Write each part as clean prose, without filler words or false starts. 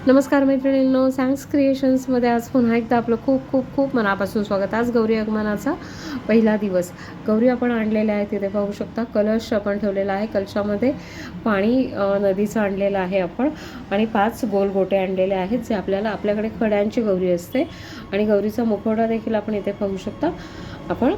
नमस्कार मैत्रिणींनो, सॅन्क्स क्रिएशन्समध्ये आज पुन्हा एकदा आपलं खूप खूप खूप मनापासून स्वागत. आज गौरी आगमनाचा पहिला दिवस. गौरी आपण आणलेल्या आहेत, तिथे पाहू शकता. कलश आपण ठेवलेला आहे. कलशामध्ये पाणी नदीचं आणलेलं आहे आपण, आणि 5 गोल गोटे आणलेले आहेत, जे आपल्याकडे खड्यांची गौरी असते. आणि गौरीचा मुखवटा देखील आपण इथे पाहू शकता. आपण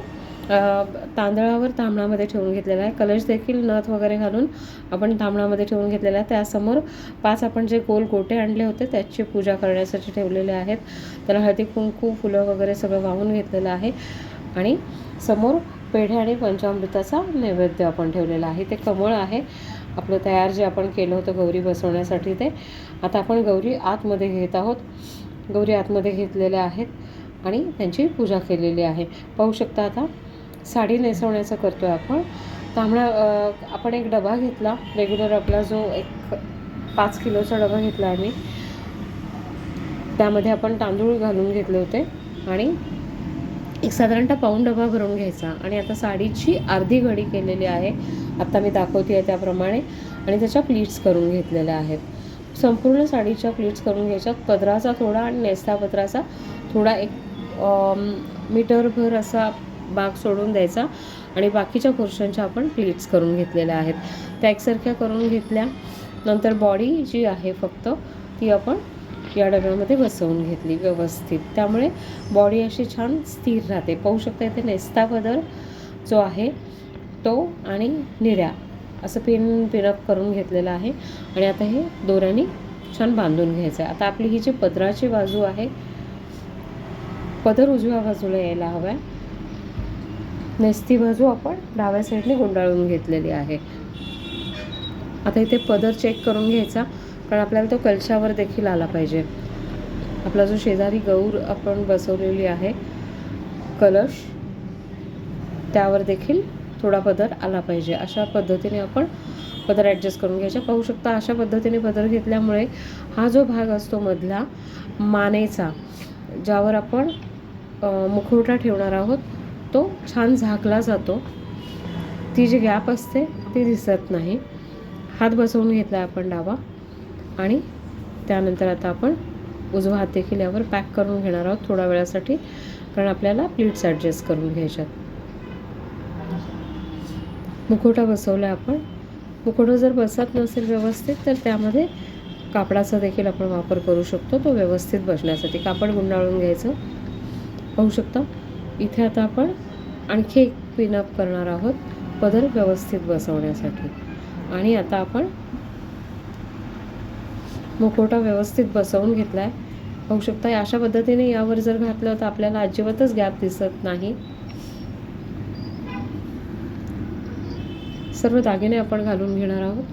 तांदळावर तांबणामध्ये ठेवून घेतलेला आहे. कलश देखील नथ वगैरे घालून आपण तांबणामध्ये ठेवून घेतलेला आहे. त्यासमोर 5 आपण जे गोल गोटे आणले होते त्याची पूजा करण्यासाठी ठेवलेले आहेत. त्याला हळदी कुंकू फुलं वगैरे सगळं वाहून घेतलेलं आहे. आणि समोर पेढे आणि पंचामृताचा नैवेद्य आपण ठेवलेला आहे. ते कमळ आहे आपलं तयार, जे आपण केलं होतं गौरी बसवण्यासाठी. ते आता आपण गौरी आतमध्ये घेत आहोत. गौरी आतमध्ये घेतलेल्या आहेत आणि त्यांची पूजा केलेली आहे. पाहू शकता. आता साडी नेसवण्याचं करतो आहे आपण. तांबडा आपण एक डबा घेतला, रेग्युलर आपला जो एक 5 किलोचा डबा घेतला आम्ही. त्यामध्ये आपण तांदूळ घालून घेतले होते आणि एक साधारणतः पाऊण डबा भरून घ्यायचा. आणि आता साडीची अर्धी घडी केलेली आहे, आत्ता मी दाखवते आहे त्याप्रमाणे. आणि त्याच्या प्लीट्स करून घेतलेल्या आहेत. संपूर्ण साडीच्या प्लीट्स करून घ्यायच्या. पदराचा थोडा आणि नेस्ता पदराचा थोडा 1 मीटरभर असा भाग सोडून द्यायचा. आणि बाकीच्या पोर्शनच्या आपण प्लीट्स करून घेतलेल्या आहेत. त्या एकसारख्या करून घेतल्या. नंतर बॉडी जी आहे फक्त ती आपण या डब्यामध्ये बसवून घेतली व्यवस्थित. त्यामुळे बॉडी अशी छान स्थिर राहते. पाहू शकता इथे नेस्ता पदर जो आहे तो आणि निर्या असं पिनअप करून घेतलेलं आहे. आणि आता हे दोऱ्याने छान बांधून घ्यायचं आहे. आता आपली ही जी पदराची बाजू आहे, पदर उजव्या बाजूला यायला हवा आहे. नेस्ती बाजू आपण डाव्या साईडने गुंडाळून घेतलेली आहे. आता इथे पदर चेक करून घ्यायचा, कारण आपल्याला तो कलशावर देखील आला पाहिजे. आपला जो शेजारी गौर आपण बसवलेली आहे कलश, त्यावर देखील थोडा पदर आला पाहिजे. अशा पद्धतीने आपण पदर ॲडजस्ट करून घ्यायचा. पाहू शकता. अशा पद्धतीने पदर घेतल्यामुळे हा जो भाग असतो मधला मानेचा, ज्यावर आपण मुखवटा ठेवणार आहोत, तो छान झाकला जातो. ती जी गॅप असते ती दिसत नाही. हात बसवून घेतला आपण डावा, आणि त्यानंतर आता आपण उजवा हात देखील यावर पॅक करून घेणार आहोत थोड्या वेळासाठी, कारण आपल्याला प्लीट्स ॲडजस्ट करून घ्यायच्यात. मुखवटा बसवला आपण. मुखवटा जर बसत नसेल व्यवस्थित तर त्यामध्ये कापडाचा देखील आपण वापर करू शकतो, तो व्यवस्थित बसण्यासाठी. कापड गुंडाळून घ्यायचं. पाहू शकता. इथे आता आपण आणखी एक पिनअप करणार आहोत पदर व्यवस्थित बसवण्यासाठी. आणि आता आपण मुखवटा व्यवस्थित बसवून घेतला आहे. पाहू शकता. अशा पद्धतीने यावर जर घातलं तर आपल्याला अजिबातच गॅप दिसत नाही. सर्व दागिने आपण घालून घेणार आहोत.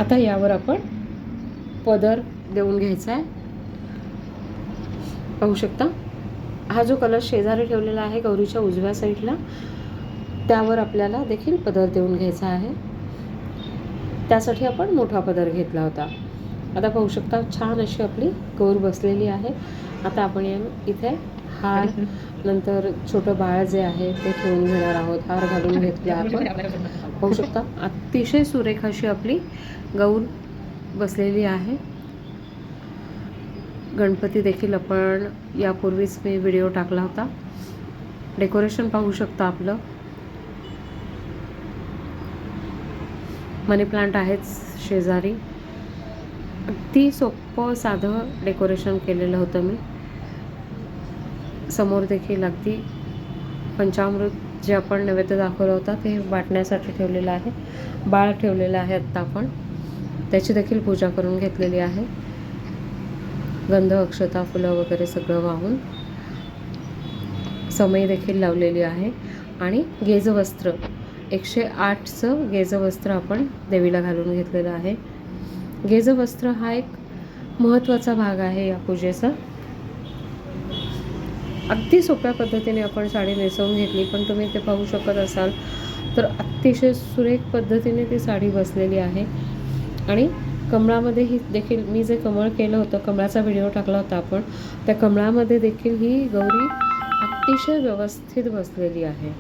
आता यावर आपण पदर देऊन घ्यायचा आहे. पाहू शकता. हा जो कलश शेजारी ठेवलेला आहे गौरीच्या उजव्या साईडला, त्यावर आपल्याला देखील पदर देऊन घ्यायचा आहे. त्यासाठी आपण मोठा पदर घेतला होता. आता पाहू शकता. छान अशी आपली गौर बसलेली आहे. आता आपण इथे हार, नंतर छोटं बाळ जे आहे ते ठेवून घेणार आहोत. हार घालून घेतला आपण. पाहू शकता. अतिशय सुरेख अशी आपली गौर बसलेली आहे. गणपती देखील आपण यापूर्वीच मी व्हिडिओ टाकला होता. डेकोरेशन पाहू शकता. आपलं मनी प्लांट आहेच शेजारी. अगदी सोपं साधं डेकोरेशन केलेलं होतं मी. समोर देखील अगदी पंचामृत जे आपण नैवेद्य दाखवलं होता ते वाटण्यासाठी ठेवलेलं आहे. बाळ ठेवलेलं आहे आत्ता आपण. त्याची देखील पूजा करून घेतलेली आहे. गंध, अक्षता, फुलं वगैरे सगळं वाहून समई देखील लावलेली आहे. आणि गेजवस्त्र 108चं गेजवस्त्र आपण देवीला घालून घेतलेलं आहे. गेजवस्त्र हा एक महत्त्वाचा भाग आहे या पूजेचा. अगदी सोप्या पद्धतीने आपण साडी नेसवून घेतली, पण तुम्ही ते पाहू शकत असाल तर अतिशय सुरेख पद्धतीने ती साडी बसलेली आहे. आणि कमळामध्ये ही देखील मी जे कमळ केलं होतं, कमळाचा व्हिडिओ टाकला होता आपण, त्या कमळामध्ये देखील ही गौरी अतिशय व्यवस्थित बसलेली आहे.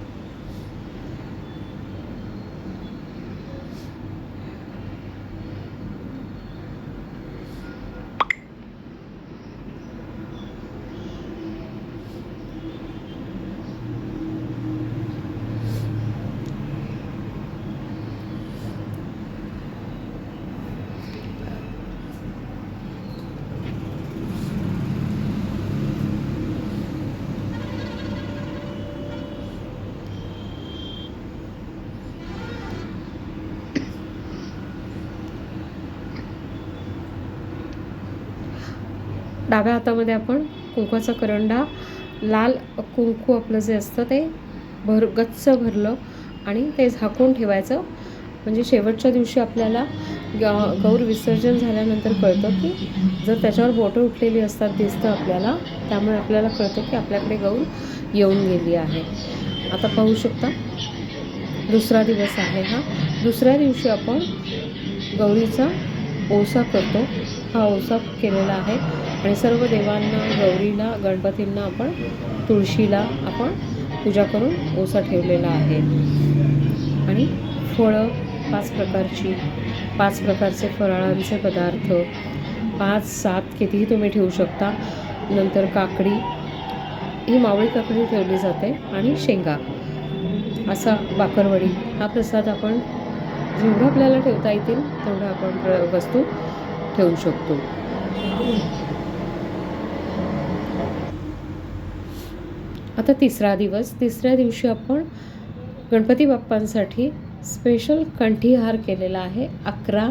डाव्या हातामध्ये आपण कुंकवाचा करंडा, लाल कुंकू आपलं जे असतं ते गच्च भरलं आणि ते झाकून ठेवायचं. म्हणजे शेवटच्या दिवशी आपल्याला गौर विसर्जन झाल्यानंतर कळतं की जर त्याच्यावर बोटं उठलेली असतात दिसतं आपल्याला, त्यामुळे आपल्याला कळतं की आपल्याकडे गौर येऊन गेली आहे. आता पाहू शकता दुसरा दिवस आहे हा. दुसऱ्या दिवशी आपण गौरीचा ओसा करतो. हा ओसा केलेला आहे आणि सर्व देवांना, गौरीला, गणपतींना आपण, तुळशीला आपण पूजा करून ओसा ठेवलेला आहे. आणि फळं 5 प्रकारची, 5 प्रकारचे फराळांचे पदार्थ, 5-7 कितीही तुम्ही ठेवू शकता. नंतर काकडी, ही मावळी काकडी ठेवली जाते आणि शेंगा, असा बाकरवडी, हा प्रसाद आपण जेवढं आपल्याला ठेवता येतील तेवढं आपण वस्तू ठेवू शकतो. आता तिसरा दिवस. तिसऱ्या दिवशी आपण गणपती बाप्पांसाठी स्पेशल कंठीहार केलेला आहे 11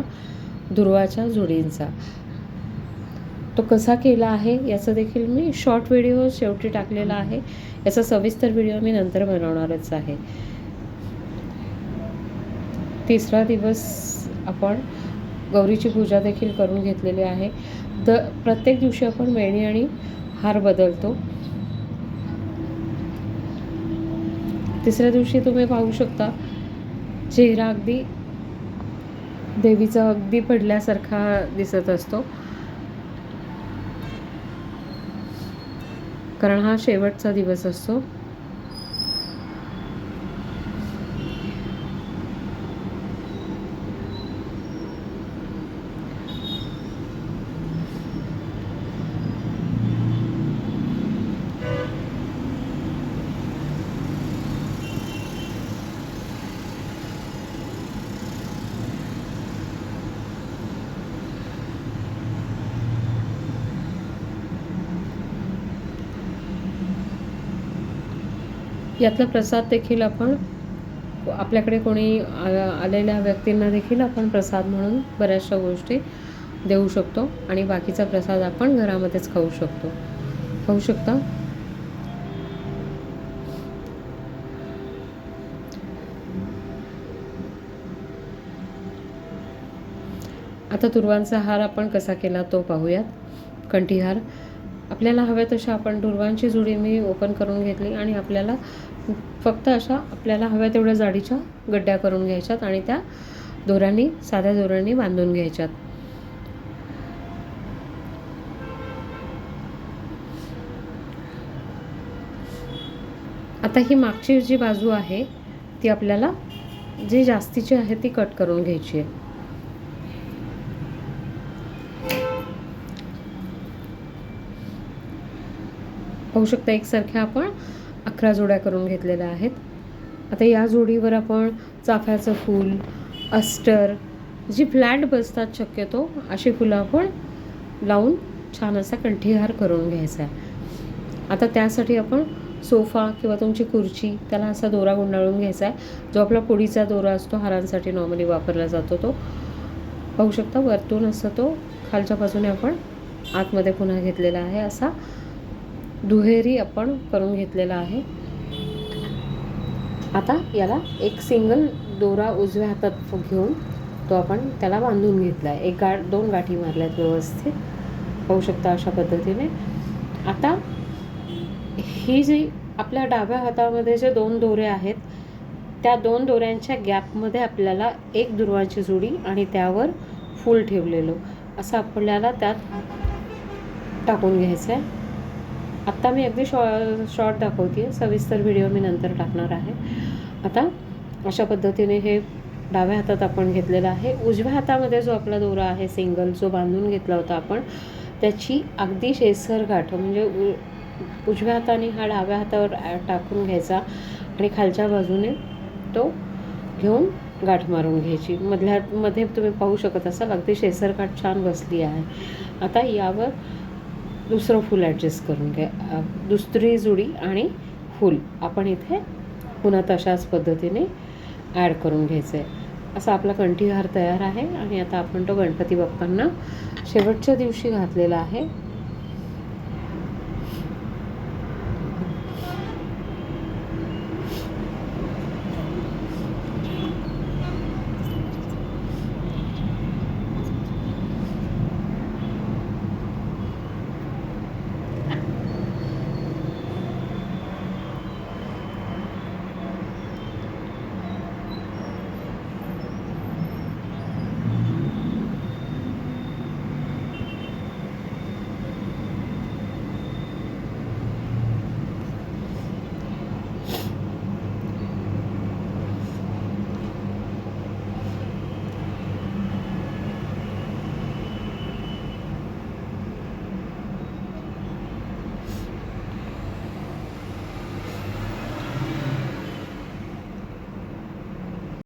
दुर्वाच्या जोडींचा. तो कसा केला आहे याचं देखील मी शॉर्ट व्हिडिओ शेवटी टाकलेला आहे. याचा सविस्तर व्हिडिओ मी नंतर बनवणारच आहे. तिसरा दिवस आपण गौरीची पूजा देखील करून घेतलेली आहे. प्रत्येक दिवशी आपण वेणी आणि हार बदलतो. तिसऱ्या दिवशी तुम्ही पाहू शकता चेहरा अगदी देवीचा अगदी पडल्यासारखा दिसत असतो, कारण हा शेवटचा दिवस असतो. यातला प्रसाद देखील आपण आपल्याकडे कोणी आलेल्या व्यक्तींना देखील आपण प्रसाद म्हणून बऱ्याचशा गोष्टी देऊ शकतो आणि बाकीचा प्रसाद आपण घरामध्येच खाऊ शकतो. खाऊ शकता. आता दुर्वांचा हार आपण कसा केला तो पाहूयात. कंठीहार आपल्याला हव्या तशा आपण दुर्वांची जुडी मी ओपन करून घेतली आणि आपल्याला फक्त अशा आपल्याला हव्या तेवढ्या जाडीच्या गड्ड्या करून घ्यायच्यात आणि त्या दोऱ्यांनी, साध्या दोऱ्यांनी बांधून घ्यायच्यात. आता ही मागची जी बाजू आहे ती आपल्याला जी जास्तीची आहे ती कट करून घ्यायची आहे. पाहू शकता एकसारख्या आपण 11 जोड्या करून घेतलेल्या आहेत. आता या जोडीवर आपण चाफ्याचं फूल, अस्टर, जी फ्लॅट बसतात शक्यतो अशी फुलं आपण लावून छान असा कंठीहार करून घ्यायचा आहे. आता त्यासाठी आपण सोफा किंवा तुमची खुर्ची त्याला असा दोरा गुंडाळून घ्यायचा आहे. जो आपला पुडीचा दोरा असतो हारांसाठी नॉर्मली वापरला जातो तो पाहू शकता. वरतून असं तो खालच्या बाजूने आपण आतमध्ये पुन्हा घेतलेला आहे. असा दुहेरी आपण करून घेतलेला आहे. आता याला एक सिंगल दोरा उजव्या हातात घेऊन तो आपण त्याला बांधून घेतला आहे. 2 गाठी मारल्यात व्यवस्थित पाहू शकता अशा पद्धतीने. आता ही जी आपल्या डाव्या हातामध्ये जे 2 दोरे आहेत त्या 2 दोऱ्यांच्या गॅपमध्ये आपल्याला एक दुर्वाची जोडी आणि त्यावर फूल ठेवलेलं असं आपल्याला त्यात टाकून घ्यायचं आहे. आत्ता मी अगदी शॉर्ट दाखवते आहे, सविस्तर व्हिडिओ मी नंतर टाकणार आहे. आता अशा पद्धतीने हे डाव्या हातात आपण घेतलेला आहे. उजव्या हातामध्ये जो आपला दोरा आहे सिंगल, जो बांधून घेतला होता आपण, त्याची अगदी शेसर गाठ म्हणजे उजव्या हाताने हा डाव्या हातावर टाकून घ्यायचा आणि खालच्या बाजूने तो घेऊन गाठ मारून घ्यायची. मध्ये तुम्ही पाहू शकत असाल अगदी शेसर गाठ छान बसली आहे. आता यावर दुसरं फूल ॲडजस्ट करून घ्या, दुसरी जुडी आणि फूल आपण इथे पुन्हा तशाच पद्धतीने ॲड करून घ्यायचं आहे. असा आपला कंठीहार तयार आहे आणि आता आपण तो गणपती बाप्पांना शेवटच्या दिवशी घातलेला आहे.